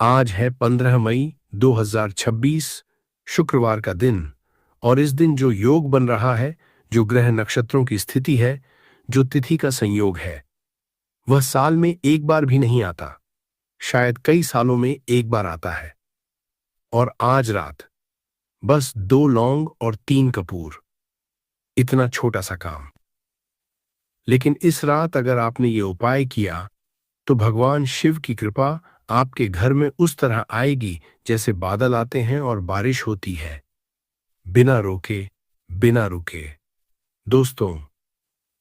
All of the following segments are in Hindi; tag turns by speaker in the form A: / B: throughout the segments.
A: आज है 15 मई 2026, शुक्रवार का दिन। और इस दिन जो योग बन रहा है, जो ग्रह नक्षत्रों की स्थिति है, जो तिथि का संयोग है, वह साल में एक बार भी नहीं आता। शायद कई सालों में एक बार आता है। और आज रात बस 2 लौंग और 3 कपूर, इतना छोटा सा काम। लेकिन इस रात अगर आपने ये उपाय किया तो भगवान शिव की कृपा आपके घर में उस तरह आएगी जैसे बादल आते हैं और बारिश होती है, बिना रोके, बिना रुके। दोस्तों,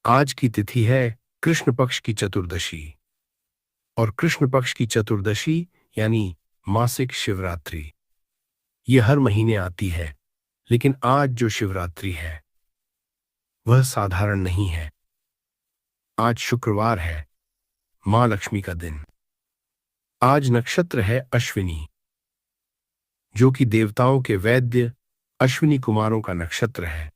A: आज की तिथि है कृष्ण पक्ष की चतुर्दशी। और कृष्ण पक्ष की चतुर्दशी यानी मासिक शिवरात्रि। ये हर महीने आती है, लेकिन आज जो शिवरात्रि है वह साधारण नहीं है। आज शुक्रवार है, मां लक्ष्मी का दिन। आज नक्षत्र है अश्विनी, जो कि देवताओं के वैद्य अश्विनी कुमारों का नक्षत्र है।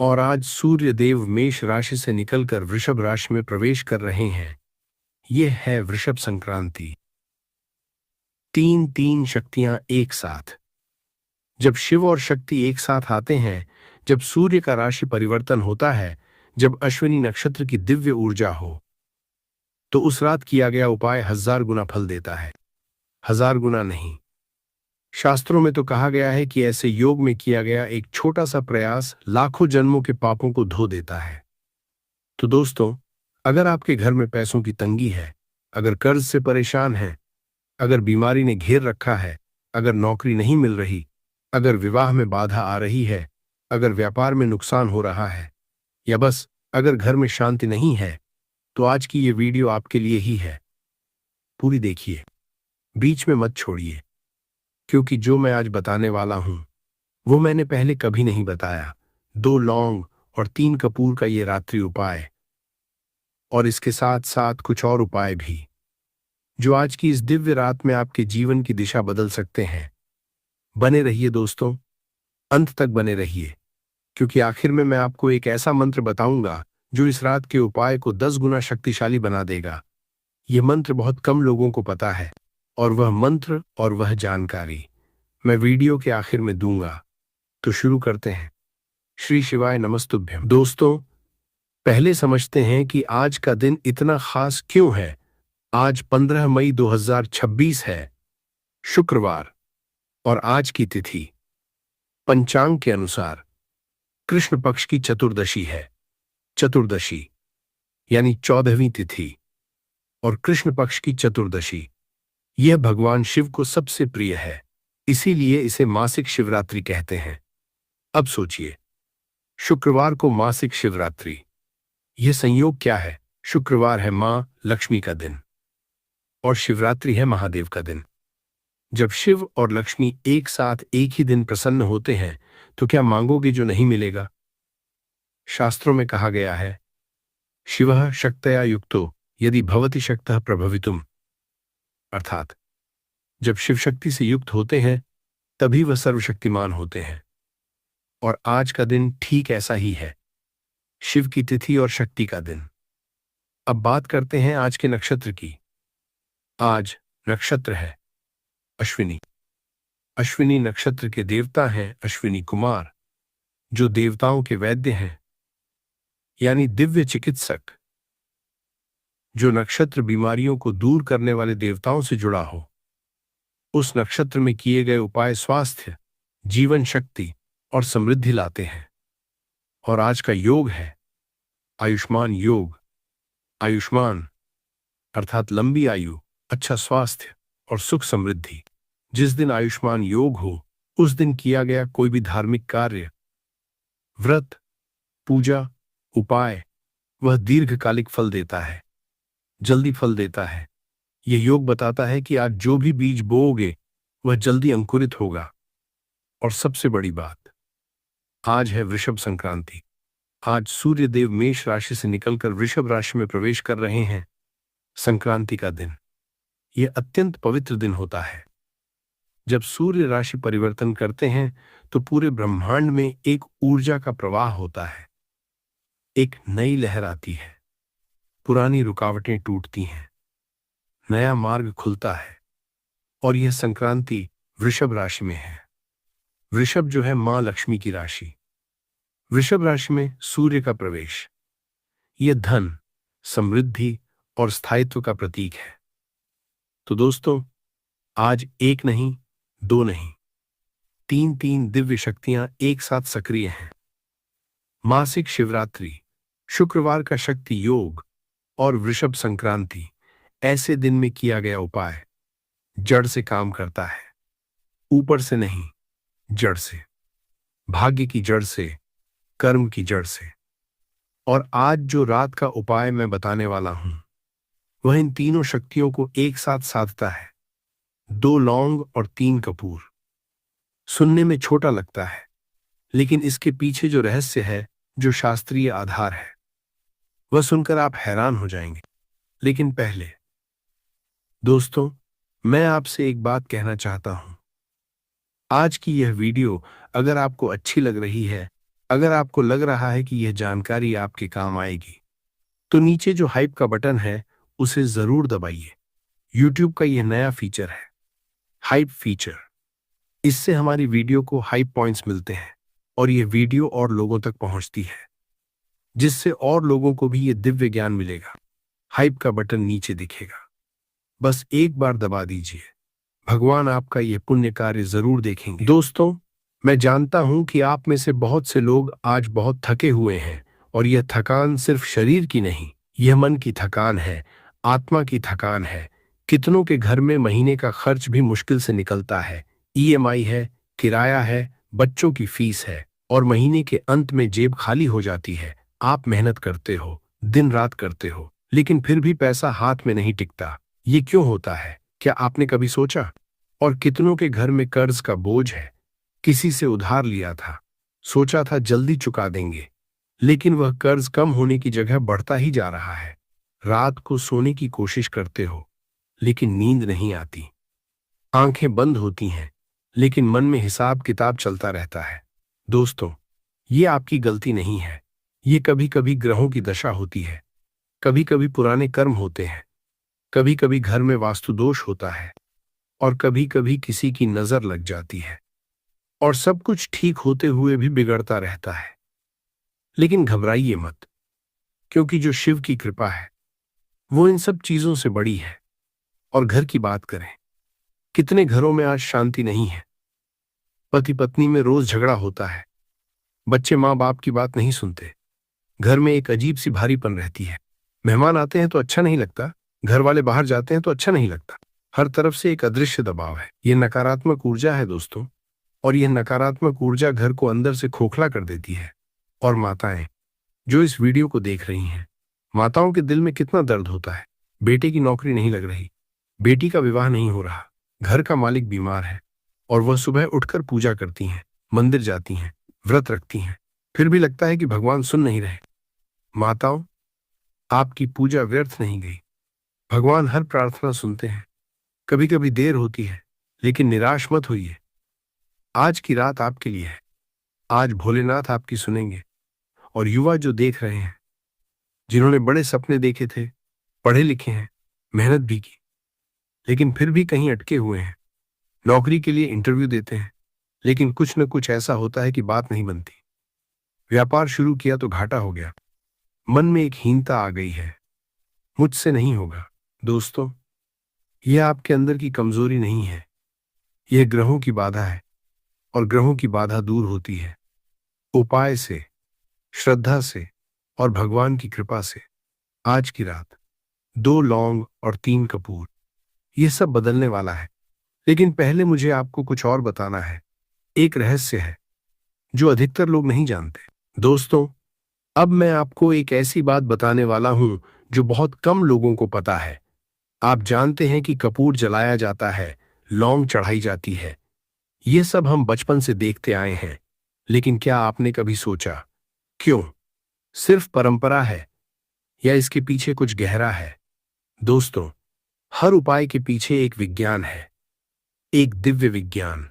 A: और आज सूर्य देव मेष राशि से निकलकर वृषभ राशि में प्रवेश कर रहे हैं। यह है वृषभ संक्रांति। तीन तीन शक्तियां एक साथ। जब शिव और शक्ति एक साथ आते हैं, जब सूर्य का राशि परिवर्तन होता है, जब अश्विनी नक्षत्र की दिव्य ऊर्जा हो, तो उस रात किया गया उपाय 1000 गुना फल देता है। 1000 गुना नहीं, शास्त्रों में तो कहा गया है कि ऐसे योग में किया गया एक छोटा सा प्रयास लाखों जन्मों के पापों को धो देता है। तो दोस्तों, अगर आपके घर में पैसों की तंगी है, अगर कर्ज से परेशान हैं, अगर बीमारी ने घेर रखा है, अगर नौकरी नहीं मिल रही, अगर विवाह में बाधा आ रही है, अगर व्यापार में नुकसान हो रहा है, या बस अगर घर में शांति नहीं है, तो आज की ये वीडियो आपके लिए ही है। पूरी देखिए, बीच में मत छोड़िए, क्योंकि जो मैं आज बताने वाला हूं वो मैंने पहले कभी नहीं बताया। 2 लौंग और 3 कपूर का ये रात्रि उपाय, और इसके साथ साथ कुछ और उपाय भी, जो आज की इस दिव्य रात में आपके जीवन की दिशा बदल सकते हैं। बने रहिए दोस्तों, अंत तक बने रहिए, क्योंकि आखिर में मैं आपको एक ऐसा मंत्र बताऊंगा जो इस रात के उपाय को 10 गुना शक्तिशाली बना देगा। यह मंत्र बहुत कम लोगों को पता है, और वह मंत्र और वह जानकारी मैं वीडियो के आखिर में दूंगा। तो शुरू करते हैं। श्री शिवाय नमस्तुभ्यम। दोस्तों, पहले समझते हैं कि आज का दिन इतना खास क्यों है। आज 15 मई 2026 है, शुक्रवार। और आज की तिथि पंचांग के अनुसार कृष्ण पक्ष की चतुर्दशी है। चतुर्दशी यानी 14वीं तिथि। और कृष्ण पक्ष की चतुर्दशी यह भगवान शिव को सबसे प्रिय है, इसीलिए इसे मासिक शिवरात्रि कहते हैं। अब सोचिए, शुक्रवार को मासिक शिवरात्रि, यह संयोग क्या है। शुक्रवार है मां लक्ष्मी का दिन और शिवरात्रि है महादेव का दिन। जब शिव और लक्ष्मी एक साथ एक ही दिन प्रसन्न होते हैं, तो क्या मांगोगे जो नहीं मिलेगा। शास्त्रों में कहा गया है, शिवः शक्तया युक्तो यदि भवति शक्तः प्रभवितुम। अर्थात जब शिव शक्ति से युक्त होते हैं तभी वह सर्वशक्तिमान होते हैं। और आज का दिन ठीक ऐसा ही है, शिव की तिथि और शक्ति का दिन। अब बात करते हैं आज के नक्षत्र की। आज नक्षत्र है अश्विनी। अश्विनी नक्षत्र के देवता हैं अश्विनी कुमार, जो देवताओं के वैद्य हैं, यानी दिव्य चिकित्सक। जो नक्षत्र बीमारियों को दूर करने वाले देवताओं से जुड़ा हो, उस नक्षत्र में किए गए उपाय स्वास्थ्य, जीवन शक्ति और समृद्धि लाते हैं। और आज का योग है आयुष्मान योग। आयुष्मान अर्थात लंबी आयु, अच्छा स्वास्थ्य और सुख समृद्धि। जिस दिन आयुष्मान योग हो, उस दिन किया गया कोई भी धार्मिक कार्य, व्रत, पूजा, उपाय, वह दीर्घकालिक फल देता है, जल्दी फल देता है। यह योग बताता है कि आज जो भी बीज बोओगे वह जल्दी अंकुरित होगा। और सबसे बड़ी बात, आज है वृषभ संक्रांति। आज सूर्य देव मेष राशि से निकलकर वृषभ राशि में प्रवेश कर रहे हैं। संक्रांति का दिन यह अत्यंत पवित्र दिन होता है। जब सूर्य राशि परिवर्तन करते हैं तो पूरे ब्रह्मांड में एक ऊर्जा का प्रवाह होता है, एक नई लहर आती है, पुरानी रुकावटें टूटती हैं, नया मार्ग खुलता है। और यह संक्रांति वृषभ राशि में है। वृषभ जो है मां लक्ष्मी की राशि। वृषभ राशि में सूर्य का प्रवेश यह धन, समृद्धि और स्थायित्व का प्रतीक है। तो दोस्तों, आज एक नहीं, दो नहीं, तीन तीन दिव्य शक्तियां एक साथ सक्रिय हैं। मासिक शिवरात्रि, शुक्रवार का शक्ति योग और वृषभ संक्रांति ऐसे दिन में किया गया उपाय जड़ से काम करता है। ऊपर से नहीं, जड़ से, भाग्य की जड़ से, कर्म की जड़ से। और आज जो रात का उपाय मैं बताने वाला हूं वह इन तीनों शक्तियों को एक साथ साधता है। 2 लौंग और 3 कपूर। सुनने में छोटा लगता है, लेकिन इसके पीछे जो रहस्य है, जो शास्त्रीय आधार है, वह सुनकर आप हैरान हो जाएंगे। लेकिन पहले दोस्तों, मैं आपसे एक बात कहना चाहता हूं। आज की यह वीडियो अगर आपको अच्छी लग रही है, अगर आपको लग रहा है कि यह जानकारी आपके काम आएगी, तो नीचे जो हाइप का बटन है उसे जरूर दबाइए। YouTube का यह नया फीचर है, हाइप फीचर। इससे हमारी वीडियो को हाइप पॉइंट्स मिलते हैं और यह वीडियो और लोगों तक पहुंचती है, जिससे और लोगों को भी यह दिव्य ज्ञान मिलेगा। हाइप का बटन नीचे दिखेगा, बस एक बार दबा दीजिए। भगवान आपका यह पुण्य कार्य जरूर देखेंगे। दोस्तों, मैं जानता हूं कि आप में से बहुत से लोग आज बहुत थके हुए हैं, और यह थकान सिर्फ शरीर की नहीं, यह मन की थकान है, आत्मा की थकान है। कितनों के घर में महीने का खर्च भी मुश्किल से निकलता है। EMI है, किराया है, बच्चों की फीस है, और महीने के अंत में जेब खाली हो जाती है। आप मेहनत करते हो, दिन रात करते हो, लेकिन फिर भी पैसा हाथ में नहीं टिकता। ये क्यों होता है, क्या आपने कभी सोचा? और कितनों के घर में कर्ज का बोझ है। किसी से उधार लिया था, सोचा था जल्दी चुका देंगे, लेकिन वह कर्ज कम होने की जगह बढ़ता ही जा रहा है। रात को सोने की कोशिश करते हो, लेकिन नींद नहीं आती। आंखें बंद होती हैं, लेकिन मन में हिसाब किताब चलता रहता है। दोस्तों, ये आपकी गलती नहीं है। ये कभी कभी ग्रहों की दशा होती है, कभी कभी पुराने कर्म होते हैं, कभी कभी घर में वास्तु दोष होता है, और कभी कभी किसी की नजर लग जाती है, और सब कुछ ठीक होते हुए भी बिगड़ता रहता है। लेकिन घबराइए मत, क्योंकि जो शिव की कृपा है वो इन सब चीजों से बड़ी है। और घर की बात करें, कितने घरों में आज शांति नहीं है। पति पत्नी में रोज झगड़ा होता है, बच्चे माँ बाप की बात नहीं सुनते, घर में एक अजीब सी भारीपन रहती है। मेहमान आते हैं तो अच्छा नहीं लगता, घर वाले बाहर जाते हैं तो अच्छा नहीं लगता। हर तरफ से एक अदृश्य दबाव है। यह नकारात्मक ऊर्जा है दोस्तों, और यह नकारात्मक ऊर्जा घर को अंदर से खोखला कर देती है। और माताएं जो इस वीडियो को देख रही हैं, माताओं के दिल में कितना दर्द होता है। बेटे की नौकरी नहीं लग रही, बेटी का विवाह नहीं हो रहा, घर का मालिक बीमार है, और वह सुबह उठकर पूजा करती हैं, मंदिर जाती हैं, व्रत रखती हैं, फिर भी लगता है कि भगवान सुन नहीं रहे। माताओं, आपकी पूजा व्यर्थ नहीं गई। भगवान हर प्रार्थना सुनते हैं। कभी कभी देर होती है, लेकिन निराश मत होइए। आज की रात आपके लिए है। आज भोलेनाथ आपकी सुनेंगे। और युवा जो देख रहे हैं, जिन्होंने बड़े सपने देखे थे, पढ़े लिखे हैं, मेहनत भी की, लेकिन फिर भी कहीं अटके हुए हैं, नौकरी के लिए इंटरव्यू देते हैं, लेकिन कुछ न कुछ ऐसा होता है कि बात नहीं बनती। व्यापार शुरू किया तो घाटा हो गया, मन में एक हीनता आ गई है, मुझसे नहीं होगा। दोस्तों, यह आपके अंदर की कमजोरी नहीं है, यह ग्रहों की बाधा है, और ग्रहों की बाधा दूर होती है उपाय से, श्रद्धा से, और भगवान की कृपा से। आज की रात 2 लौंग और 3 कपूर, यह सब बदलने वाला है। लेकिन पहले मुझे आपको कुछ और बताना है। एक रहस्य है जो अधिकतर लोग नहीं जानते। दोस्तों, अब मैं आपको एक ऐसी बात बताने वाला हूं जो बहुत कम लोगों को पता है। आप जानते हैं कि कपूर जलाया जाता है, लौंग चढ़ाई जाती है, ये सब हम बचपन से देखते आए हैं। लेकिन क्या आपने कभी सोचा, क्यों? सिर्फ परंपरा है, या इसके पीछे कुछ गहरा है? दोस्तों, हर उपाय के पीछे एक विज्ञान है, एक दिव्य विज्ञान।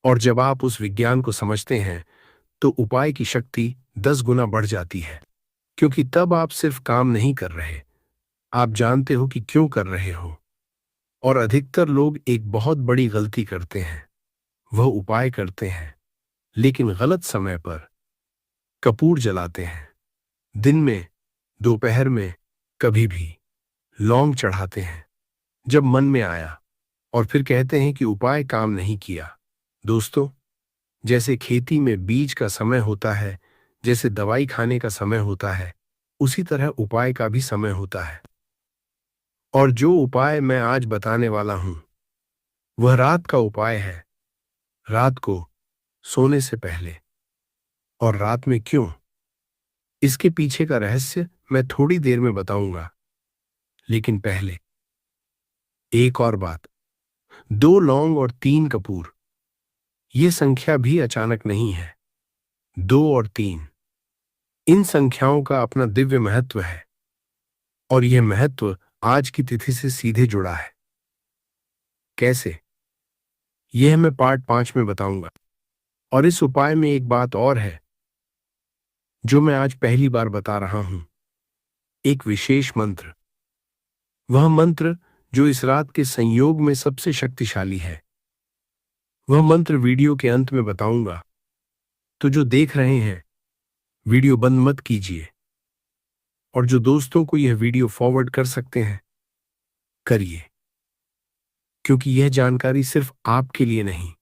A: और जब आप उस विज्ञान को समझते हैं, तो उपाय की शक्ति 10 गुना बढ़ जाती है। क्योंकि तब आप सिर्फ काम नहीं कर रहे, आप जानते हो कि क्यों कर रहे हो। और अधिकतर लोग एक बहुत बड़ी गलती करते हैं। वह उपाय करते हैं लेकिन गलत समय पर। कपूर जलाते हैं, दिन में, दोपहर में, कभी भी। लौंग चढ़ाते हैं जब मन में आया, और फिर कहते हैं कि उपाय काम नहीं किया। दोस्तों, जैसे खेती में बीज का समय होता है, जैसे दवाई खाने का समय होता है, उसी तरह उपाय का भी समय होता है। और जो उपाय मैं आज बताने वाला हूं, वह रात का उपाय है। रात को सोने से पहले। और रात में क्यों? इसके पीछे का रहस्य मैं थोड़ी देर में बताऊंगा। लेकिन पहले एक और बात। 2 लौंग और 3 कपूर, ये संख्या भी अचानक नहीं है। 2 और 3, इन संख्याओं का अपना दिव्य महत्व है। और यह महत्व आज की तिथि से सीधे जुड़ा है। कैसे? यह मैं पार्ट 5 में बताऊंगा। और इस उपाय में एक बात और है जो मैं आज पहली बार बता रहा हूं। एक विशेष मंत्र। वह मंत्र जो इस रात के संयोग में सबसे शक्तिशाली है। वह मंत्र वीडियो के अंत में बताऊंगा। तो जो देख रहे हैं, वीडियो बंद मत कीजिए। और जो दोस्तों को यह वीडियो फॉरवर्ड कर सकते हैं, करिए। क्योंकि यह जानकारी सिर्फ आपके लिए नहीं,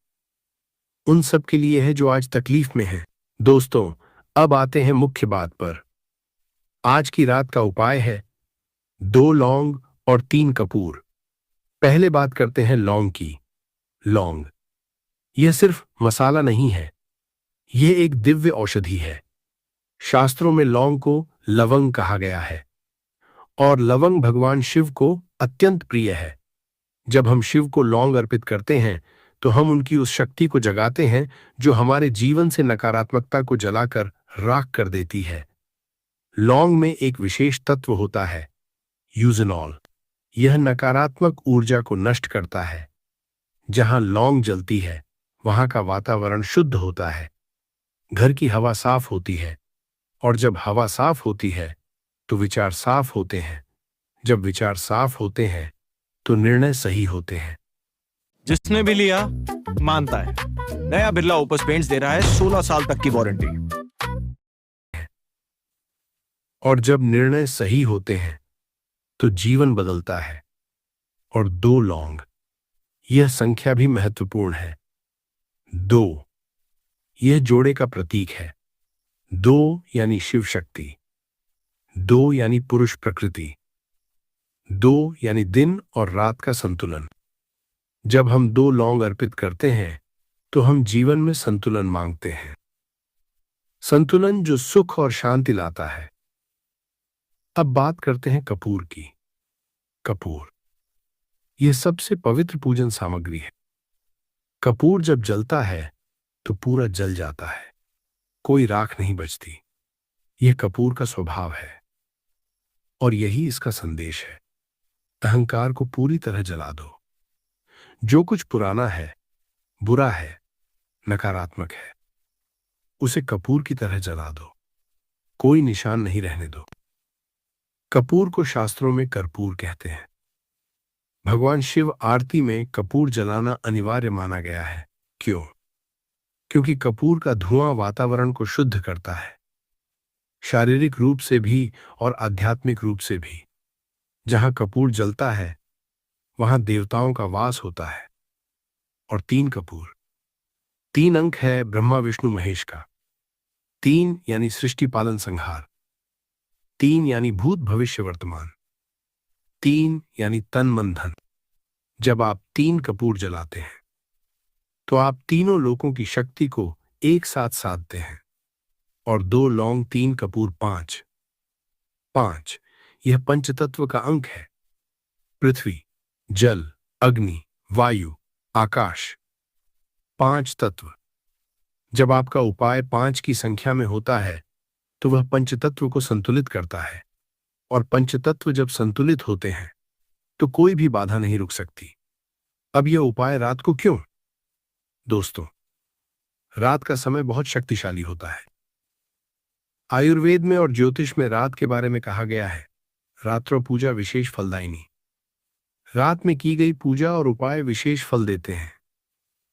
A: उन सब के लिए है जो आज तकलीफ में हैं। दोस्तों, अब आते हैं मुख्य बात पर। आज की रात का उपाय है 2 लौंग और 3 कपूर। पहले बात करते हैं लौंग की। लौंग, यह सिर्फ मसाला नहीं है, यह एक दिव्य औषधि है। शास्त्रों में लौंग को लवंग कहा गया है। और लवंग भगवान शिव को अत्यंत प्रिय है। जब हम शिव को लौंग अर्पित करते हैं, तो हम उनकी उस शक्ति को जगाते हैं जो हमारे जीवन से नकारात्मकता को जलाकर राख कर देती है। लौंग में एक विशेष तत्व होता है, यूजेनॉल। यह नकारात्मक ऊर्जा को नष्ट करता है। जहां लौंग जलती है, वहां का वातावरण शुद्ध होता है। घर की हवा साफ होती है। और जब हवा साफ होती है, तो विचार साफ होते हैं। जब विचार साफ होते हैं, तो निर्णय सही होते हैं।
B: जिसने भी लिया मानता है। नया बिरला ओपस पेंट्स दे रहा है 16 साल तक की वारंटी।
A: और जब निर्णय सही होते हैं, तो जीवन बदलता है। और 2 लौंग, यह संख्या भी महत्वपूर्ण है। 2, यह जोड़े का प्रतीक है। 2 यानी शिव शक्ति। 2 यानी पुरुष प्रकृति। 2 यानी दिन और रात का संतुलन। जब हम 2 लौंग अर्पित करते हैं, तो हम जीवन में संतुलन मांगते हैं। संतुलन जो सुख और शांति लाता है। अब बात करते हैं कपूर की। कपूर, यह सबसे पवित्र पूजन सामग्री है। कपूर जब जलता है, तो पूरा जल जाता है। कोई राख नहीं बचती। यह कपूर का स्वभाव है। और यही इसका संदेश है। अहंकार को पूरी तरह जला दो। जो कुछ पुराना है, बुरा है, नकारात्मक है, उसे कपूर की तरह जला दो। कोई निशान नहीं रहने दो। कपूर को शास्त्रों में कर्पूर कहते हैं। भगवान शिव आरती में कपूर जलाना अनिवार्य माना गया है। क्यों? क्योंकि कपूर का धुआं वातावरण को शुद्ध करता है, शारीरिक रूप से भी और आध्यात्मिक रूप से भी। जहां कपूर जलता है, वहां देवताओं का वास होता है। और 3 कपूर, 3 अंक है ब्रह्मा विष्णु महेश का। 3 यानी सृष्टि पालन संहार। 3 यानी भूत भविष्य वर्तमान। 3 यानी तन मन धन। जब आप 3 कपूर जलाते हैं, तो आप तीनों लोकों की शक्ति को एक साथ साधते हैं। और 2 लौंग 3 कपूर 5। 5, यह पंचतत्व का अंक है। पृथ्वी, जल, अग्नि, वायु, आकाश। 5 तत्व। जब आपका उपाय 5 की संख्या में होता है, तो वह पंचतत्व को संतुलित करता है। और पंचतत्व जब संतुलित होते हैं, तो कोई भी बाधा नहीं रुक सकती। अब यह उपाय रात को क्यों? दोस्तों, रात का समय बहुत शक्तिशाली होता है। आयुर्वेद में और ज्योतिष में रात के बारे में कहा गया है, रात्रो पूजा विशेष फलदायिनी। रात में की गई पूजा और उपाय विशेष फल देते हैं।